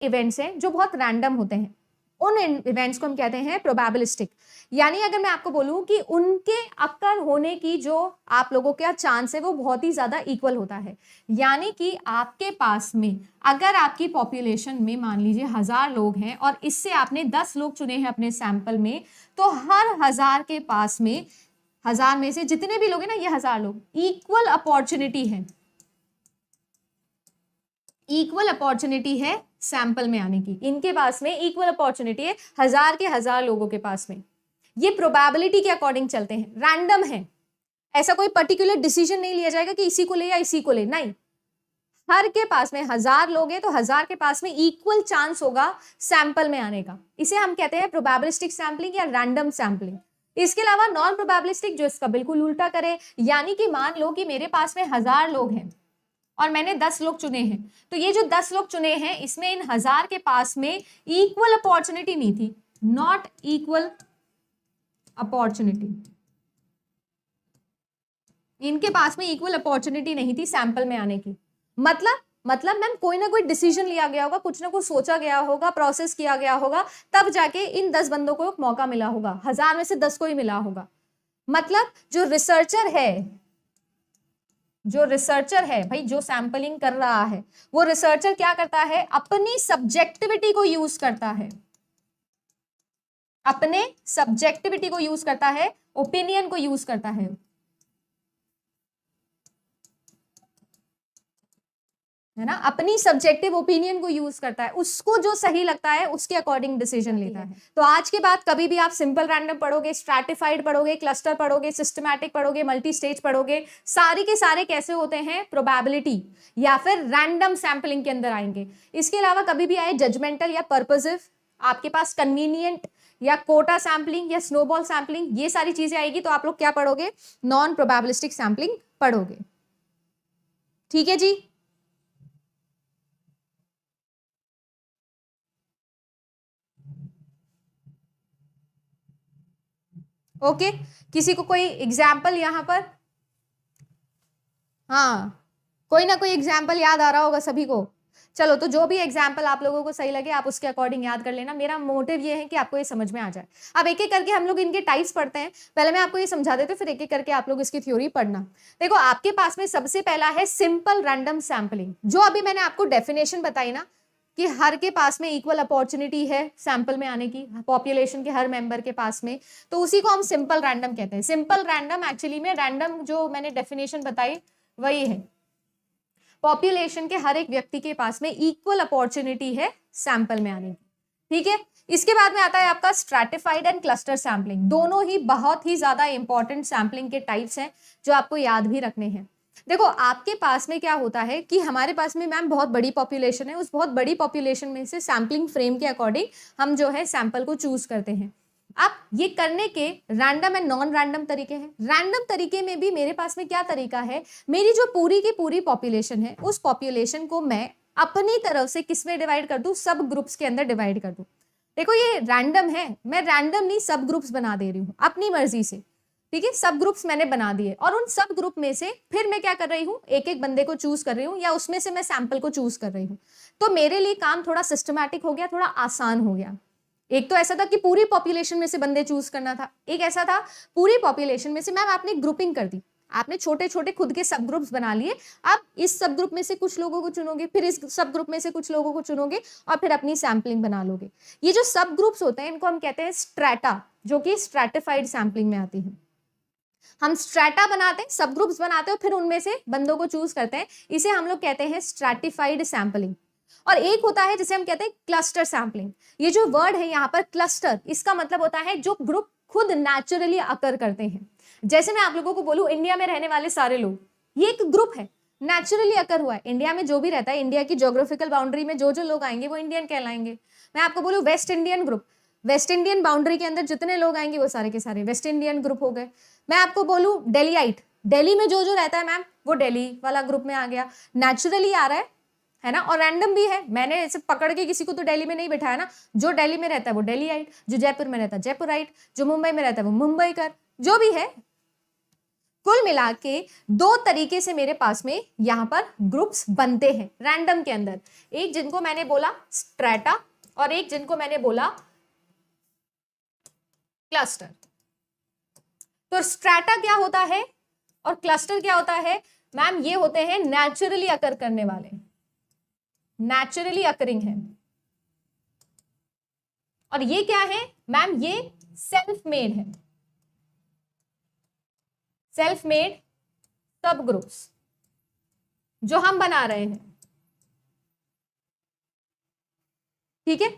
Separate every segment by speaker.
Speaker 1: Events हैं जो बहुत रैंडम होते हैं, उन इवेंट्स को हम कहते हैं प्रोबेबिलिस्टिक। यानी अगर मैं आपको बोलूं कि उनके अक्कर होने की जो आप लोगों का चांस है वो बहुत ही ज्यादा इक्वल होता है। यानी कि आपके पास में अगर आपकी पॉपुलेशन में मान लीजिए 1000 लोग हैं और इससे आपने 10 लोग चुने हैं अपने सैंपल में, तो हर 1000 के पास में, 1000 में से जितने भी लोग हैं ना, ये 1000 लोग, इक्वल अपॉर्चुनिटी है, इक्वल अपॉर्चुनिटी है सैंपल में आने की। इनके पास में इक्वल अपॉर्चुनिटी है 1000 के 1000 लोगों के पास में। ये प्रोबेबिलिटी के अकॉर्डिंग चलते हैं, रैंडम है, ऐसा कोई पर्टिकुलर डिसीजन नहीं लिया जाएगा कि इसी को ले या इसी को ले, नहीं। हर के पास में 1000 लोग हैं तो 1000 के पास में इक्वल चांस होगा सैंपल में आने का। इसे हम कहते हैं प्रोबेबिलिस्टिक सैंपलिंग या रैंडम सैंपलिंग। इसके अलावा नॉन प्रोबेबिलिस्टिक जो इसका बिल्कुल उल्टा करे, यानी कि मान लो कि मेरे पास में 1000 लोग हैं और मैंने 10 लोग चुने हैं, तो ये जो 10 लोग चुने हैं इसमें इन 1000 के पास में इक्वल अपॉर्चुनिटी नहीं थी, नॉट इक्वल अपॉर्चुनिटी, इनके पास में इक्वल अपॉर्चुनिटी नहीं थी सैंपल में आने की। मतलब मैम कोई ना कोई डिसीजन लिया गया होगा, कुछ ना कुछ सोचा गया होगा, प्रोसेस किया गया होगा, तब जाके इन 10 बंदों को एक मौका मिला होगा, 1000 में से 10 को ही मिला होगा। मतलब जो रिसर्चर है भाई, जो सैंपलिंग कर रहा है, वो रिसर्चर क्या करता है, अपनी सब्जेक्टिविटी को यूज करता है, अपने सब्जेक्टिविटी को यूज करता है, ओपिनियन को यूज करता है ना, अपनी सब्जेक्टिव ओपिनियन को यूज करता है, उसको जो सही लगता है उसके अकॉर्डिंग डिसीजन लेता है। तो आज के बाद कभी भी आप सिंपल रैंडम पढ़ोगे, स्ट्रैटिफाइड पढ़ोगे, क्लस्टर पढ़ोगे, सिस्टमैटिक पढ़ोगे, मल्टी स्टेज पढ़ोगे, सारी के सारे कैसे होते हैं, प्रोबेबिलिटी या फिर रैंडम सैंपलिंग के अंदर आएंगे। इसके अलावा कभी भी आए जजमेंटल या पर्पसिव, आपके पास कन्वीनियंट या कोटा सैंपलिंग या स्नोबॉल सैंपलिंग, ये सारी चीजें आएगी तो आप लोग क्या पढ़ोगे, नॉन प्रोबेबिलिस्टिक सैंपलिंग पढ़ोगे। ठीक है जी। ओके किसी को कोई एग्जाम्पल यहां पर, हाँ कोई ना कोई एग्जाम्पल याद आ रहा होगा सभी को। चलो तो जो भी एग्जाम्पल आप लोगों को सही लगे आप उसके अकॉर्डिंग याद कर लेना। मेरा मोटिव ये है कि आपको ये समझ में आ जाए। अब एक एक करके हम लोग इनके टाइप्स पढ़ते हैं। पहले मैं आपको ये समझा देती हूँ, फिर एक एक करके आप लोग इसकी थ्योरी पढ़ना। देखो आपके पास में सबसे पहला है सिंपल रैंडम सैंपलिंग, जो अभी मैंने आपको डेफिनेशन बताई ना कि हर के पास में इक्वल अपॉर्चुनिटी है सैंपल में आने की, पॉपुलेशन के हर मेंबर के पास में, तो उसी को हम सिंपल रैंडम कहते हैं। सिंपल रैंडम एक्चुअली में रैंडम जो मैंने डेफिनेशन बताई वही है, पॉपुलेशन के हर एक व्यक्ति के पास में इक्वल अपॉर्चुनिटी है सैंपल में आने की। ठीक है, इसके बाद में आता है आपका स्ट्रैटिफाइड एंड क्लस्टर सैंपलिंग। दोनों ही बहुत ही ज्यादा इंपॉर्टेंट सैंपलिंग के टाइप्स हैं जो आपको याद भी रखने हैं। देखो आपके पास में क्या होता है कि हमारे पास में मैम बहुत बड़ी पॉपुलेशन है, उस बहुत बड़ी पॉपुलेशन में से सैंपलिंग फ्रेम के अकॉर्डिंग हम जो है सैंपल को चूज करते हैं। अब ये करने के रैंडम एंड नॉन रैंडम तरीके हैं। रैंडम तरीके में भी मेरे पास में क्या तरीका है, मेरी जो पूरी की पूरी पॉपुलेशन है उस पॉपुलेशन को मैं अपनी तरफ से किसमें डिवाइड कर दूं, सब ग्रुप्स के अंदर डिवाइड कर दूं। देखो ये रैंडम है, मैं रैंडम नहीं सब ग्रुप्स बना दे रही हूँ अपनी मर्जी से। ठीक है, सब ग्रुप्स मैंने बना दिए और उन सब ग्रुप में से फिर मैं क्या कर रही हूँ, एक एक बंदे को चूज कर रही हूँ या उसमें से मैं सैंपल को चूज कर रही हूँ। तो मेरे लिए काम थोड़ा सिस्टमैटिक हो गया, थोड़ा आसान हो गया। एक तो ऐसा था कि पूरी पॉपुलेशन में से बंदे चूज करना था, एक ऐसा था पूरी पॉपुलेशन में से मैम आपने ग्रुपिंग कर दी, आपने छोटे छोटे खुद के सब ग्रुप्स बना लिए। आप इस सब ग्रुप में से कुछ लोगों को चुनोगे, फिर इस सब ग्रुप में से कुछ लोगों को चुनोगे और फिर अपनी सैंपलिंग बना लोगे। ये जो सब ग्रुप्स होते हैं इनको हम कहते हैं स्ट्रैटा, जो कि स्ट्रैटिफाइड सैंपलिंग में आती है। हम स्ट्रैटा बनाते हैं, सब ग्रुप्स बनाते हैं, फिर उनमें से बंदों को चूज करते हैं, इसे हम लोग कहते हैं स्ट्रैटिफाइड सैंपलिंग। और एक होता है जिसे हम कहते हैं क्लस्टर सैंपलिंग। ये जो वर्ड है यहाँ पर क्लस्टर, इसका मतलब होता है जो ग्रुप खुद नेचुरली अकर करते हैं। जैसे मैं आप लोगों को बोलूं इंडिया में रहने वाले सारे लोग, ये एक ग्रुप है, नेचुरली अकर हुआ है। इंडिया में जो भी रहता है, इंडिया की ज्योग्राफिकल बाउंड्री में जो जो लोग आएंगे वो इंडियन कहलाएंगे। मैं आपको बोलूं West Indian group, West Indian boundary के अंदर जितने लोग आएंगे वो सारे के सारे वेस्ट इंडियन ग्रुप हो गए। मैं आपको बोलूं डेलीआइट, दिल्ली में जो जो रहता है मैम वो दिल्ली वाला ग्रुप में आ गया, नेचुरली आ रहा है ना, और रैंडम भी है। मैंने ऐसे पकड़ के किसी को तो दिल्ली में नहीं बिठाया ना, जो दिल्ली में रहता है वो दिल्लीआइट, जो जयपुर में रहता है जयपुराइट, जो मुंबई में रहता है वो मुंबईकर, जो भी है कुल मिला के 2 तरीके से मेरे पास में यहां पर ग्रुप्स बनते हैं रैंडम के अंदर, एक जिनको मैंने बोला स्ट्रेटा और एक जिनको मैंने बोला क्लस्टर। तो स्ट्रेटा क्या होता है और क्लस्टर क्या होता है मैम? ये होते हैं नेचुरली अकर करने वाले, नेचुरली अकरिंग है। और ये क्या है मैम? ये सेल्फ मेड है, सेल्फ मेड सब ग्रुप्स जो हम बना रहे हैं, ठीक है।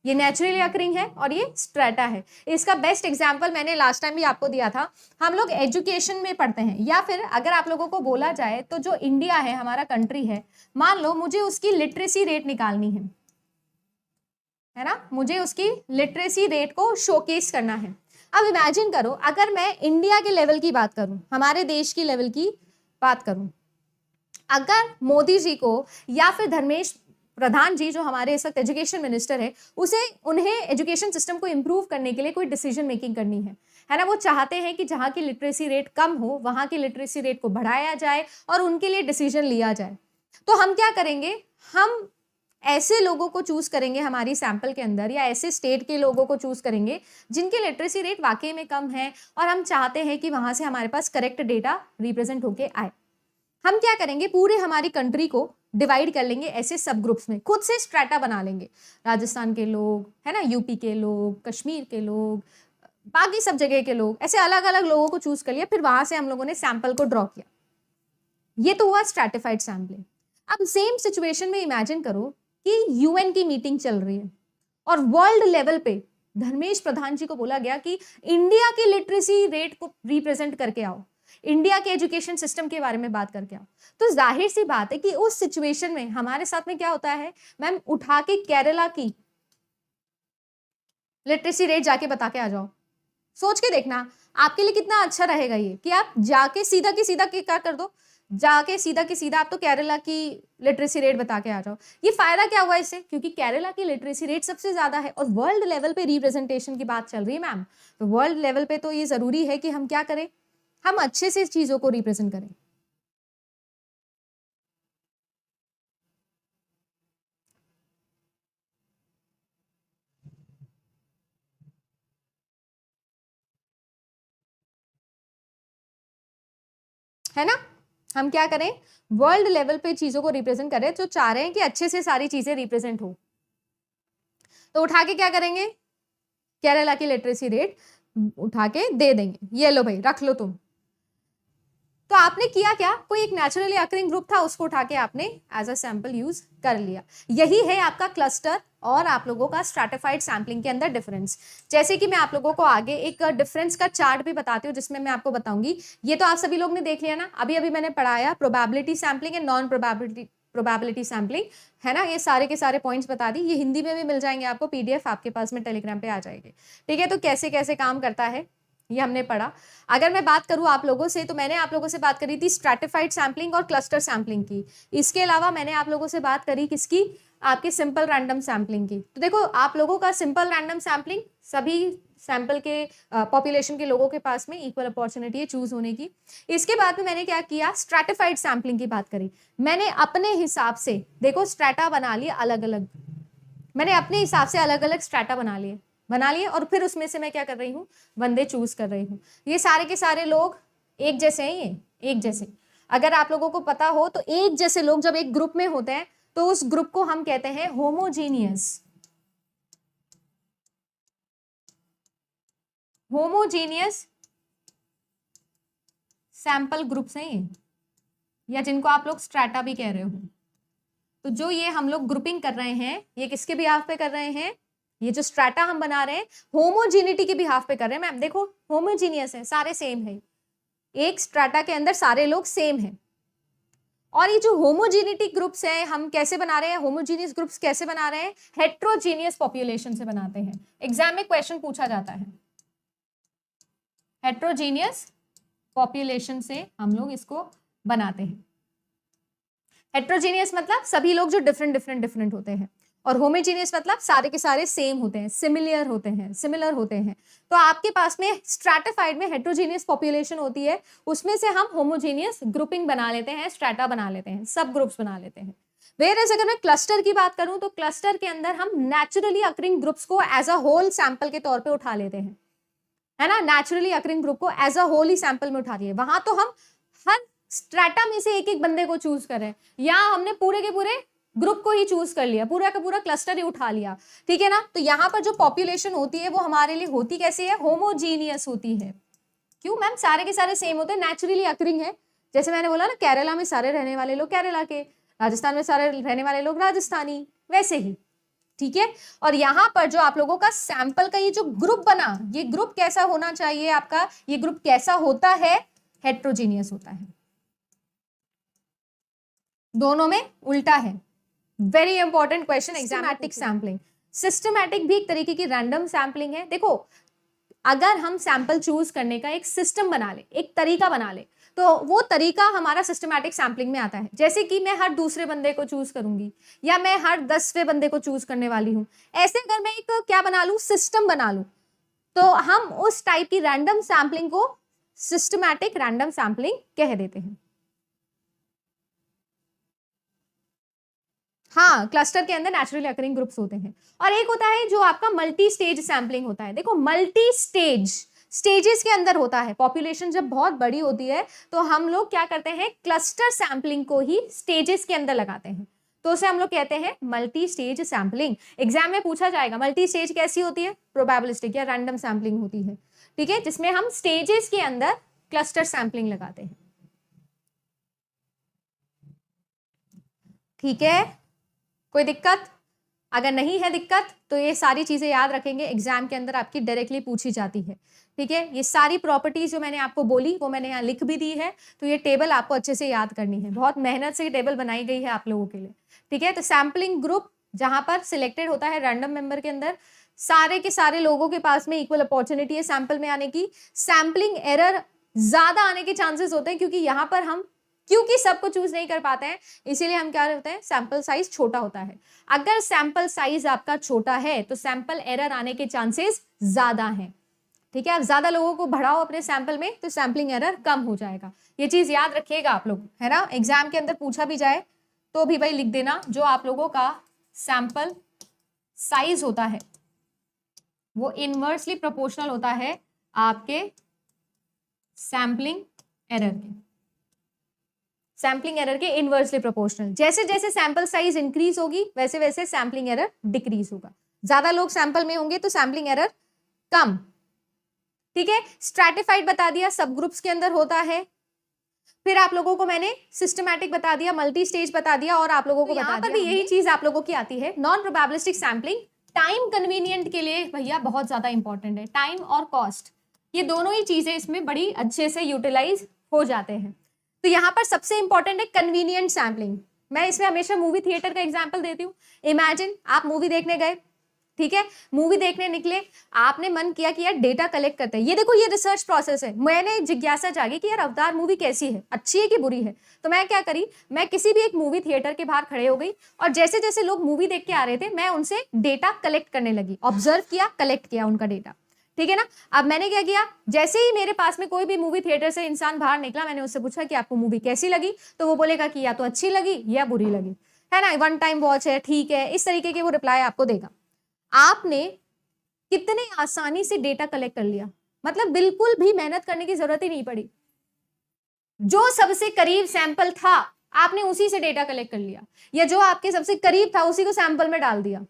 Speaker 1: ये नेचुरली अकरिंग है और ये स्ट्रेटा है। इसका बेस्ट एग्जांपल मैंने लास्ट टाइम भी आपको दिया था, हम लोग एजुकेशन में पढ़ते हैं, या फिर अगर आप लोगों को बोला जाए तो जो इंडिया है, हमारा कंट्री है, मान लो मुझे उसकी लिटरेसी रेट निकालनी है ना, मुझे उसकी लिटरेसी रेट को शोकेस करना है। अब इमेजिन करो अगर मैं इंडिया के लेवल की बात करूं, हमारे देश की लेवल की बात करूं, अगर मोदी जी को या फिर धर्मेश प्रधान जी जो हमारे इस वक्त एजुकेशन मिनिस्टर है, उन्हें एजुकेशन सिस्टम को इंप्रूव करने के लिए कोई डिसीजन मेकिंग करनी है ना, वो चाहते हैं कि जहां की लिटरेसी रेट कम हो वहां की लिटरेसी रेट को बढ़ाया जाए और उनके लिए डिसीजन लिया जाए। तो हम क्या करेंगे? हम ऐसे लोगों को चूज करेंगे हमारी सैंपल के अंदर, या ऐसे स्टेट के लोगों को चूज करेंगे जिनकी लिटरेसी रेट वाकई में कम है और हम चाहते हैं कि वहां से हमारे पास करेक्ट डेटा रिप्रेजेंट होके आए। हम क्या करेंगे? पूरे हमारी कंट्री को डिवाइड कर लेंगे ऐसे सब ग्रुप्स में, खुद से स्ट्रेटा बना लेंगे। राजस्थान के लोग है ना, यूपी के लोग, कश्मीर के लोग, बाकी सब जगह के लोग, ऐसे अलग अलग लोगों को चूज कर लिया, फिर वहां से हम लोगों ने सैंपल को ड्रॉ किया। ये तो हुआ स्ट्रैटिफाइड सैम्पलिंग। अब सेम सिचुएशन में इमेजिन करो कि यूएन की मीटिंग चल रही है और वर्ल्ड लेवल पे धर्मेश प्रधान जी को बोला गया कि इंडिया की लिटरेसी रेट को रिप्रेजेंट करके आओ, इंडिया के एजुकेशन सिस्टम के बारे में बात करके आओ। तो जाहिर सी बात है कि उस सिचुएशन में हमारे साथ में क्या होता है मैम? उठा के केरला की लिटरेसी रेट जाके बता के आ जाओ। सोच के देखना आपके लिए कितना अच्छा रहेगा ये कि आप जाके सीधा की सीधा क्या कर दो, जाके सीधा की सीधा आप तो केरला की लिटरेसी रेट बता के आ जाओ। ये फायदा क्या हुआ इससे? क्योंकि केरला की लिटरेसी रेट सबसे ज्यादा है और वर्ल्ड लेवल पे रिप्रेजेंटेशन की बात चल रही है मैम। तो वर्ल्ड लेवल पे तो ये जरूरी है कि हम क्या करें, हम अच्छे से चीजों को रिप्रेजेंट करें। है ना, हम क्या करें? वर्ल्ड लेवल पे चीजों को रिप्रेजेंट करें, तो चाह रहे हैं कि अच्छे से सारी चीजें रिप्रेजेंट हो। तो उठा के क्या करेंगे? केरला की लिटरेसी रेट उठा के दे देंगे, ये लो भाई रख लो तुम। तो आपने किया क्या? कोई एक नेचुरली अकरिंग ग्रुप था, उसको उठा के आपने एज अ सैंपल यूज कर लिया। यही है आपका क्लस्टर और आप लोगों का स्ट्रैटिफाइड सैम्पलिंग के अंदर डिफरेंस। जैसे कि मैं आप लोगों को आगे एक डिफरेंस का चार्ट भी बताती हूँ जिसमें मैं आपको बताऊंगी। ये तो आप सभी लोग ने देख लिया ना, अभी अभी मैंने पढ़ाया probability sampling and non probability sampling, है ना। ये सारे के सारे पॉइंट्स बता दी, ये हिंदी में भी मिल जाएंगे आपको, पीडीएफ आपके पास में टेलीग्राम पे आ जाएगी, ठीक है। तो कैसे कैसे काम करता है ये हमने पढ़ा। अगर मैं बात करूं आप लोगों से, तो मैंने आप लोगों से बात करी थी स्ट्रैटिफाइड सैम्पलिंग और क्लस्टर सैम्पलिंग की। इसके अलावा मैंने आप लोगों से बात करी किसकी? आपके सिंपल रैंडम सैम्पलिंग की। तो देखो आप लोगों का सिंपल रैंडम सैम्पलिंग, सभी सैंपल के पॉपुलेशन के लोगों के पास में इक्वल अपॉर्चुनिटी है चूज होने की। इसके बाद में मैंने क्या किया? स्ट्रैटिफाइड सैम्पलिंग की बात करी। मैंने अपने हिसाब से, देखो स्ट्रैटा बना लिया अलग अलग, मैंने अपने हिसाब से अलग अलग स्ट्रैटा बना लिए और फिर उसमें से मैं क्या कर रही हूँ? बंदे चूज कर रही हूँ। ये सारे के सारे लोग एक जैसे हैं, ये एक जैसे। अगर आप लोगों को पता हो तो एक जैसे लोग जब एक ग्रुप में होते हैं तो उस ग्रुप को हम कहते हैं होमोजीनियस। होमोजीनियस सैंपल ग्रुप्स हैं ये, या जिनको आप लोग स्ट्रैटा भी कह रहे हो। तो जो ये हम लोग ग्रुपिंग कर रहे हैं, ये किसके बिहाफ पे कर रहे हैं? ये जो स्ट्रैटा हम बना रहे हैं होमोजीनिटी के बिहाफ पे कर रहे हैं मैम। देखो होमोजीनियस है, सारे सेम है, एक स्ट्रैटा के अंदर सारे लोग सेम हैं। और ये जो होमोजीनिटी ग्रुप्स हैं हम कैसे बना रहे हैं? होमोजीनियस ग्रुप्स कैसे बना रहे हैं? हेट्रोजीनियस पॉपुलेशन से बनाते हैं। एग्जाम में क्वेश्चन पूछा जाता है, हेट्रोजीनियस पॉपुलेशन से हम लोग इसको बनाते हैं। हेट्रोजीनियस मतलब सभी लोग जो डिफरेंट होते हैं। और होमोजीनियस मतलब सारे के सारे सेम होते हैं, सिमिलर होते हैं। तो आपके पास में स्ट्रैटिफाइड में हेट्रोजीनियस पॉपुलेशन होती है, उसमें से हम होमोजीनियस ग्रुपिंग बना लेते हैं, स्ट्रैटा बना लेते हैं, सब ग्रुप्स बना लेते हैं। वेयरएज अगर मैं क्लस्टर की बात करूं तो क्लस्टर के अंदर हम नेचुरली अकरिंग ग्रुप्स को एज अ होल सैंपल के तौर पे उठा लेते हैं, है ना, नेचुरली अकरिंग ग्रुप को एज अ होल ही सैंपल में उठा दिए। वहां तो हम हर स्ट्रैटा में से एक एक बंदे को चूज करें, या हमने पूरे के पूरे ग्रुप को ही चूज कर लिया, पूरा का पूरा क्लस्टर ही उठा लिया, ठीक है ना। तो यहाँ पर जो पॉपुलेशन होती है वो हमारे लिए होती कैसी है, होमोजीनियस होती है। क्यों मैम, सारे के सारे सेम होते हैं, नेचुरली अकरिंग है। जैसे मैंने बोला ना, केरला में सारे रहने वाले लोग केरला के, राजस्थान में सारे रहने वाले लोग राजस्थानी, वैसे ही, ठीक है। और यहाँ पर जो आप लोगों का सैंपल का ये जो ग्रुप बना, ये ग्रुप कैसा होना चाहिए आपका, ये ग्रुप कैसा होता है, हेट्रोजीनियस होता है। दोनों में उल्टा है। Very important question, systematic sampling. Systematic भी एक तरीके की रैंडम सैम्पलिंग है। देखो, अगर हम सैंपल चूज करने का एक सिस्टम बना ले, एक तरीका बना ले, तो वो तरीका हमारा सिस्टमैटिक सैम्पलिंग में आता है। जैसे कि मैं हर दूसरे बंदे को चूज करूंगी, या मैं हर 10वें बंदे को चूज करने वाली हूं, ऐसे अगर मैं एक क्या बना लूं, सिस्टम बना लूं, तो हम उस टाइप की रैंडम सैम्पलिंग को सिस्टमैटिक रैंडम सैम्पलिंग कह देते हैं। हाँ, क्लस्टर के अंदर नेचुरली अकरिंग ग्रुप्स होते हैं। और एक होता है जो आपका मल्टी स्टेज सैम्पलिंग होता है। देखो, मल्टी स्टेज स्टेजेस के अंदर होता है। पॉपुलेशन जब बहुत बड़ी होती है तो हम लोग क्या करते हैं, क्लस्टर सैम्पलिंग को ही स्टेजेस के अंदर लगाते हैं, तो उसे हम लोग कहते हैं मल्टी स्टेज सैम्पलिंग। एग्जाम में पूछा जाएगा मल्टी स्टेज कैसी होती है, प्रोबेबिलिस्टिक या रैंडम सैम्पलिंग होती है, ठीक है, जिसमें हम स्टेजेस के अंदर क्लस्टर सैम्पलिंग लगाते हैं, ठीक है। कोई दिक्कत? अगर नहीं है दिक्कत तो ये सारी चीजें याद रखेंगे, एग्जाम के अंदर आपकी डायरेक्टली पूछी जाती है, ठीक है। ये सारी प्रॉपर्टीज जो मैंने आपको बोली वो मैंने यहाँ लिख भी दी है, तो ये टेबल आपको अच्छे से याद करनी है। बहुत मेहनत से ये टेबल बनाई गई है आप लोगों के लिए, ठीक है। तो सैम्पलिंग ग्रुप जहां पर सिलेक्टेड होता है रैंडम मेंबर के अंदर, सारे के सारे लोगों के पास में इक्वल अपॉर्चुनिटी है सैंपल में आने की। सैम्पलिंग एरर ज्यादा आने के चांसेस होते हैं, क्योंकि यहाँ पर हम सबको चूज नहीं कर पाते हैं, इसीलिए हम क्या होते हैं, सैंपल साइज छोटा होता है। अगर सैंपल साइज आपका छोटा है तो सैंपल एरर आने के चांसेस ज्यादा हैं, ठीक है। आप ज्यादा लोगों को बढ़ाओ अपने सैंपल में तो सैंपलिंग एरर कम हो जाएगा। ये चीज याद रखिएगा आप लोग, है ना। एग्जाम के अंदर पूछा भी जाए तो भी भाई लिख देना, जो आप लोगों का सैंपल साइज होता है वो इनवर्सली प्रोपोर्शनल होता है आपके सैंपलिंग एरर के, सैंपलिंग एरर के इनवर्सली प्रोपोर्शनल। जैसे जैसे सैंपल साइज इंक्रीज होगी वैसे वैसे सैंपलिंग एरर डिक्रीज होगा। ज्यादा लोग सैंपल में होंगे तो सैंपलिंग एरर कम, ठीक है। स्ट्रैटिफाइड बता दिया, सब ग्रुप्स के अंदर होता है। फिर आप लोगों को मैंने सिस्टमैटिक बता दिया, मल्टी स्टेज बता दिया, और आप लोगों को बता दिया भी यही चीज आप लोगों की आती है। Non probabilistic sampling time convenient के लिए भैया बहुत ज्यादा इंपॉर्टेंट है। टाइम और कॉस्ट, ये दोनों ही चीजें इसमें बड़ी अच्छे से यूटिलाइज हो जाते हैं। तो यहाँ पर सबसे इंपॉर्टेंट है कन्वीनियंट सैम्पलिंग। मैं इसमें हमेशा मूवी थिएटर का एग्जांपल देती हूँ। इमेजिन आप मूवी देखने गए, ठीक है, मूवी देखने निकले, आपने मन किया कि यार डेटा कलेक्ट करते हैं। ये देखो, ये रिसर्च प्रोसेस है। मैंने जिज्ञासा जागी कि यार अवतार मूवी कैसी है, अच्छी है कि बुरी है। तो मैं क्या करी, मैं किसी भी एक मूवी थिएटर के बाहर खड़े हो गई, और जैसे जैसे लोग मूवी देख के आ रहे थे मैं उनसे डेटा कलेक्ट करने लगी, ऑब्जर्व किया, कलेक्ट किया उनका डेटा, ठीक है ना। अब मैंने क्या किया, जैसे ही मेरे पास में कोई भी मूवी थिएटर से इंसान बाहर निकला, मैंने उससे पूछा कि आपको मूवी कैसी लगी, तो वो बोलेगा कि या तो अच्छी लगी या बुरी लगी, है ना, वन टाइम वॉच है, ठीक है, इस तरीके के वो रिप्लाई आपको देगा। आपने कितने आसानी से डेटा कलेक्ट कर लिया, मतलब बिल्कुल भी मेहनत करने की जरूरत ही नहीं पड़ी। जो सबसे करीब सैंपल था आपने उसी से डेटा कलेक्ट कर लिया, या जो आपके सबसे करीब था उसी को सैंपल में डाल दिया।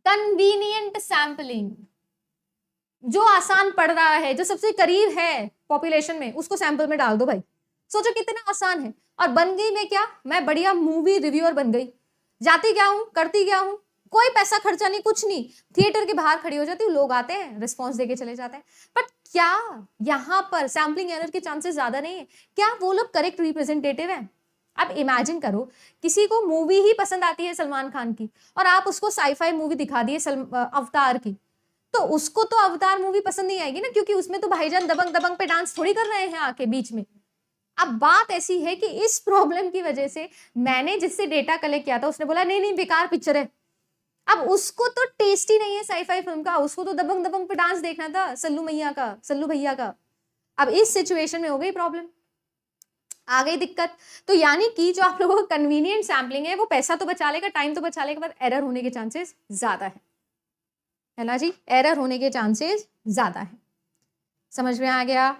Speaker 1: कन्वीनियंट सैंपलिंग, जो आसान पड़ रहा है, जो सबसे करीब है पॉपुलेशन में, उसको सैंपल में डाल दो भाई। सोचो कितना आसान है। और बन गई मैं क्या, मैं बढ़िया मूवी रिव्यूअर बन गई। जाती क्या हूं, करती क्या हूं, कोई पैसा खर्चा नहीं, कुछ नहीं, थिएटर के बाहर खड़ी हो जाती हूँ, लोग आते हैं, रिस्पॉन्स देके चले जाते हैं। बट क्या यहाँ पर सैम्पलिंग एरर के चांसेस ज्यादा नहीं है? क्या वो लोग करेक्ट रिप्रेजेंटेटिव है? अब इमेजिन करो, किसी को मूवी ही पसंद आती है सलमान खान की, और आप उसको साईफाई मूवी दिखा दिए अवतार की, तो उसको तो अवतार मूवी पसंद नहीं आएगी ना, क्योंकि उसमें तो भाईजान दबंग दबंग पे डांस थोड़ी कर रहे हैं आके बीच में। अब बात ऐसी है कि इस प्रॉब्लम की वजह से मैंने जिससे डेटा कलेक्ट किया था उसने बोला नहीं नहीं बेकार पिक्चर है, अब उसको तो टेस्ट ही नहीं है साई-फाई फिल्म का, उसको तो दबंग दबंग पे डांस देखना था सल्लू भैया का। अब इस सिचुएशन में हो गई प्रॉब्लम, आ गई दिक्कत। तो यानी कि जो आप लोगों को कन्वीनियंट सैम्पलिंग है वो पैसा तो बचा लेगा, टाइम तो बचा लेगा, पर एरर होने के चांसेस ज्यादा है ना जी, एरर होने के चांसेस ज्यादा है। समझ में आ गया?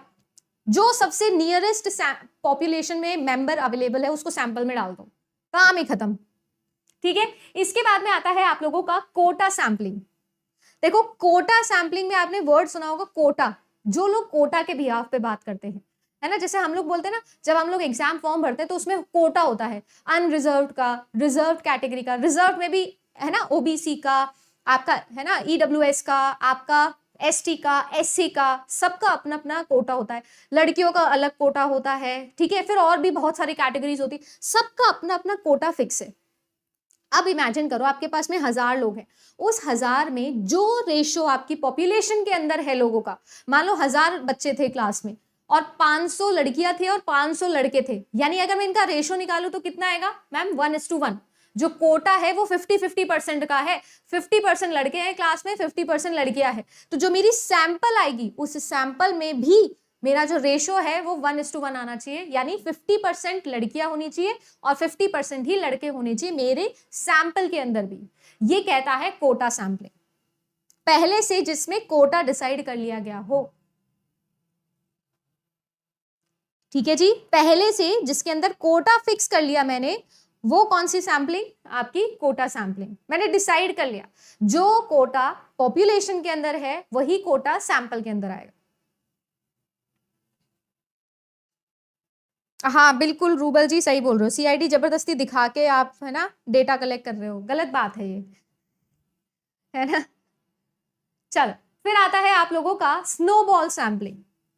Speaker 1: जो सबसे नियरेस्ट पॉपुलेशन में मेंबर अवेलेबल है उसको सैंपल में डाल दो, काम ही खत्म। ठीक है, इसके बाद में आता है आप लोगों का कोटा सैंपलिंग। देखो कोटा सैंपलिंग में आपने वर्ड सुना होगा कोटा, जो लोग कोटा के बिहाफ पे बात करते हैं, है ना, जैसे हम लोग बोलते हैं ना, जब हम लोग एग्जाम फॉर्म भरते हैं तो उसमें कोटा होता है, अनरिजर्व्ड का, रिजर्व्ड कैटेगरी का, रिजर्व में भी है ना ओबीसी का, आपका है ना ईडब्ल्यूएस का, आपका एसटी का, एससी का, सबका अपना अपना कोटा होता है, लड़कियों का अलग कोटा होता है, ठीक है, फिर और भी बहुत सारी कैटेगरीज होती, सबका अपना अपना कोटा फिक्स है। अब इमेजिन करो आपके पास में 1000 लोग हैं, उस 1000 में जो रेशो आपकी पॉपुलेशन के अंदर है लोगों का, मान लो 1000 बच्चे थे क्लास में और 500 लड़कियां थी और 500 लड़के थे, यानी अगर मैं इनका रेशो निकालूं तो कितना आएगा मैम 1:1। जो कोटा है वो 50-50% का है, 50% लड़के हैं क्लास में, 50% लड़कियां हैं, तो जो मेरी सैंपल आएगी उस सैंपल में भी मेरा जो रेशो है वो 1:1 आना चाहिए, यानी 50% लड़कियां होनी चाहिए और 50% ही लड़के होने चाहिए मेरे सैंपल के अंदर भी। ये कहता है कोटा सैंपलिंग, पहले से जिसमें कोटा डिसाइड कर लिया गया हो। ठीक है जी, पहले से जिसके अंदर कोटा फिक्स कर लिया मैंने, वो कौन सी सैंपलिंग? आपकी कोटा सैंपलिंग। मैंने डिसाइड कर लिया जो कोटा पॉपुलेशन के अंदर है वही कोटा सैंपल के अंदर आएगा। हाँ बिल्कुल रूबल जी सही बोल रहे हो, सीआईडी जबरदस्ती दिखा के आप है ना डेटा कलेक्ट कर रहे हो, गलत बात है ये, है ना। चलो फिर आता है आप लोगों का स्नोबॉल सैंपलिंग।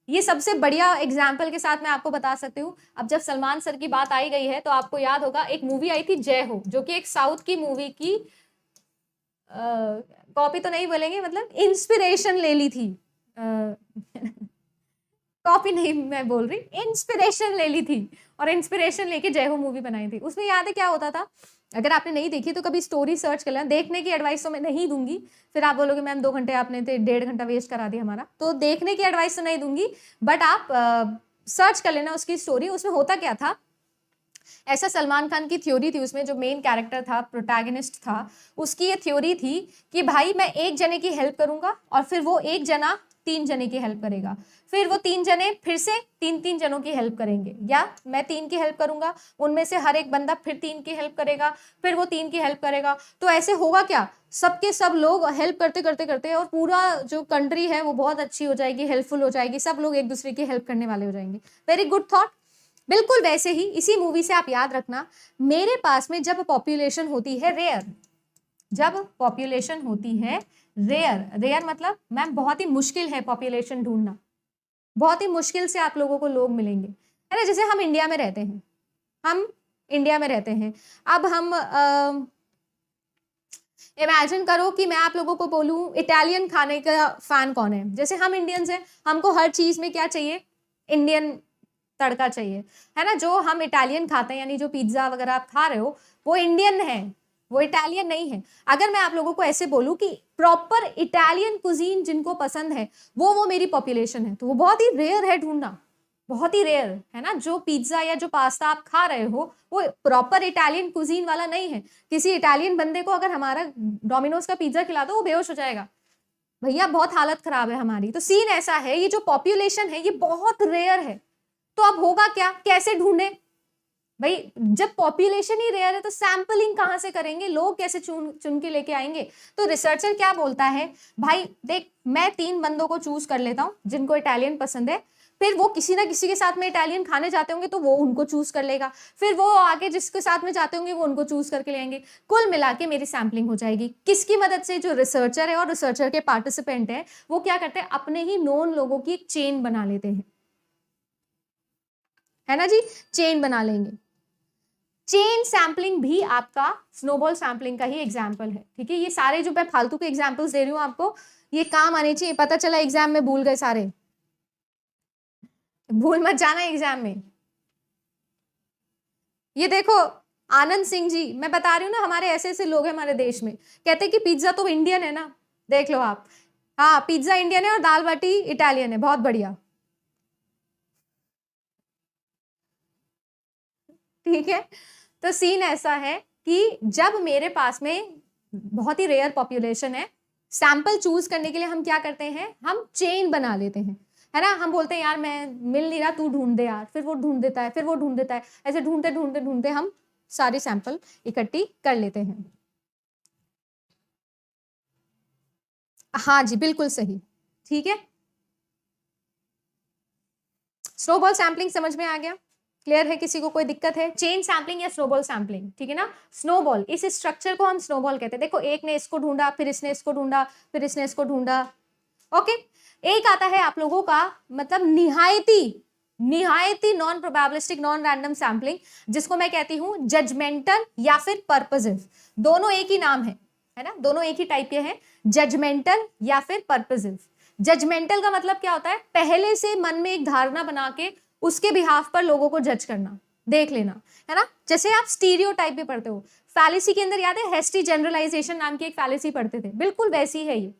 Speaker 1: ये सबसे बढ़िया एग्जाम्पल के साथ मैं आपको बता सकती हूँ। अब जब सलमान सर की बात आई गई है तो आपको याद होगा एक मूवी आई थी जय हो, जो कि एक साउथ की मूवी की कॉपी तो नहीं बोलेंगे, मतलब इंस्पिरेशन ले ली थी, कॉपी नहीं मैं बोल रही, इंस्पिरेशन ले ली थी और इंस्पिरेशन लेके जय हो मूवी बनाई थी। उसमें याद है क्या होता था, अगर आपने नहीं देखी तो कभी स्टोरी सर्च कर लेना, देखने की एडवाइस तो मैं नहीं दूंगी, फिर आप बोलोगे मैम 2 घंटे आपने 1.5 घंटा वेस्ट करा दिया हमारा, तो देखने की एडवाइस तो नहीं दूंगी, बट आप सर्च कर लेना उसकी स्टोरी। उसमें होता क्या था, ऐसा सलमान खान की थ्योरी थी, उसमें जो मेन कैरेक्टर था, प्रोटैगनिस्ट था, उसकी ये थ्योरी थी कि भाई मैं एक जने की हेल्प करूंगा और फिर वो एक जना 3 जने की हेल्प करेगा, फिर वो 3 जने फिर से 3 जनों की हेल्प करेंगे, या मैं 3 की हेल्प करूंगा, उनमें से हर एक बंदा फिर 3 की हेल्प करेगा, फिर वो 3 की हेल्प करेगा। तो ऐसे होगा क्या, सबके सब लोग हेल्प करते करते करते और पूरा जो कंट्री है वो बहुत अच्छी हो जाएगी, हेल्पफुल हो जाएगी, सब लोग एक दूसरे की हेल्प करने वाले हो जाएंगे। Very good thought. बिल्कुल वैसे ही इसी मूवी से आप याद रखना, मेरे पास में जब पॉपुलेशन होती है रेयर, जब पॉपुलेशन होती है रेयर, रेयर मतलब मैम बहुत ही मुश्किल है पॉपुलेशन ढूंढना, बहुत ही मुश्किल से आप लोगों को लोग मिलेंगे, है ना। जैसे हम इंडिया में रहते हैं, हम इंडिया में रहते हैं, अब हम इमेजिन करो कि मैं आप लोगों को बोलूं इटालियन खाने का फैन कौन है, जैसे हम इंडियंस हैं, हमको हर चीज में क्या चाहिए, इंडियन तड़का चाहिए, है ना। जो हम इटालियन खाते हैं, यानी जो पिज्जा वगैरह आप खा रहे हो वो इंडियन है, वो इटालियन नहीं है। अगर मैं आप लोगों को ऐसे बोलूं कि प्रॉपर इटालियन कुजीन जिनको पसंद है वो मेरी पॉपुलेशन है, तो वो बहुत ही रेयर है ढूंढना, बहुत ही रेयर है ना। जो पिज्जा या जो पास्ता आप खा रहे हो वो प्रॉपर इटालियन कुजीन वाला नहीं है। किसी इटालियन बंदे को अगर हमारा डोमिनोज का पिज्जा खिला दो वो बेहोश हो जाएगा, भैया बहुत हालत खराब है हमारी। तो सीन ऐसा है, ये जो पॉपुलेशन है ये बहुत रेयर है, तो अब होगा क्या, कैसे ढूंढे भाई, जब पॉपुलेशन ही रेयर है तो सैंपलिंग कहां से करेंगे, लोग कैसे चुन के लेके आएंगे। तो रिसर्चर क्या बोलता है, भाई देख मैं 3 बंदों को चूज कर लेता हूं जिनको इटालियन पसंद है, फिर वो किसी ना किसी के साथ में इटालियन खाने जाते होंगे तो वो उनको चूज कर लेगा, फिर वो आगे जिसके साथ में जाते होंगे वो उनको चूज करके ले आएंगे, कुल मिला के मेरी सैंपलिंग हो जाएगी। किसकी मदद से, जो रिसर्चर है और रिसर्चर के पार्टिसिपेंट है वो क्या करते हैं, अपने ही नोन लोगों की एक चेन बना लेते हैं, है ना जी, चेन बना लेंगे। चेन सैंपलिंग भी आपका स्नोबॉल सैंपलिंग का ही एग्जाम्पल है, ठीक है। ये सारे जो मैं फालतू के एग्जाम्पल्स दे रही हूँ आपको, ये काम आने चाहिए, पता चला एग्जाम में भूल गए सारे, भूल मत जाना एग्जाम में। ये देखो आनंद सिंह जी, मैं बता रही हूँ ना, हमारे ऐसे ऐसे लोग हैं हमारे देश में, कहते हैं कि पिज्जा तो इंडियन है ना, देख लो आप। हाँ, पिज्जा इंडियन है और दाल बाटी इटालियन है, बहुत बढ़िया। ठीक है, तो सीन ऐसा है कि जब मेरे पास में बहुत ही रेयर पॉपुलेशन है, सैंपल चूज करने के लिए हम क्या करते हैं, हम चेन बना लेते हैं, है ना। हम बोलते हैं यार मैं मिल नहीं रहा, तू ढूंढ दे यार, फिर वो ढूंढ देता है, फिर वो ढूंढ देता है, ऐसे ढूंढते ढूंढते ढूंढते हम सारे सैंपल इकट्ठी कर लेते हैं। हाँ जी, बिल्कुल सही। ठीक है, स्नोबॉल सैम्पलिंग समझ में आ गया, क्लियर है, किसी को कोई दिक्कत है? चेन सैम्पलिंग या स्नोबॉल सैम्पलिंग, ठीक है ना। स्नोबॉल, इस स्ट्रक्चर को हम स्नोबॉल कहते हैं। देखो, एक ने इसको ढूंढा, फिर इसने इसको ढूंढा, फिर इसने इसको ढूंढा। ओके, एक आता है आप लोगों का मतलब निहायती निहायती non probabilistic non random sampling, जिसको मैं कहती हूं जजमेंटल या फिर पर्पसिव। दोनों एक ही नाम है ना, दोनों एक ही टाइप के हैं, जजमेंटल या फिर पर्पसिव। जजमेंटल का मतलब क्या होता है, पहले से मन में एक धारणा बना के उसके बिहाफ पर लोगों को जज करना, देख लेना, है ना। जैसे आप स्टीरियोटाइप भी पढ़ते हो, फैलेसी के अंदर याद है हेस्टी जनरलाइजेशन नाम की एक फैलेसी पढ़ते थे, बिल्कुल वैसी है ये।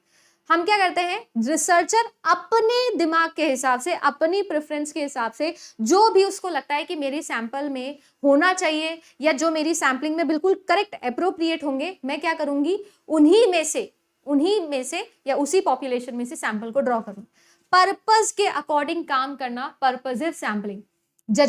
Speaker 1: हम क्या करते हैं, रिसर्चर अपने दिमाग के हिसाब से, अपनी प्रेफरेंस के हिसाब से, जो भी उसको लगता है कि मेरी सैंपल में होना चाहिए या जो मेरी सैंपलिंग में बिल्कुल करेक्ट अप्रोप्रिएट होंगे, मैं क्या करूंगी, उन्हीं में से या उसी पॉपुलेशन में से सैंपल को ड्रॉ करूं। पर्पस के अकॉर्डिंग काम करना, पर्पसिव सैंपलिंग। जजमेंट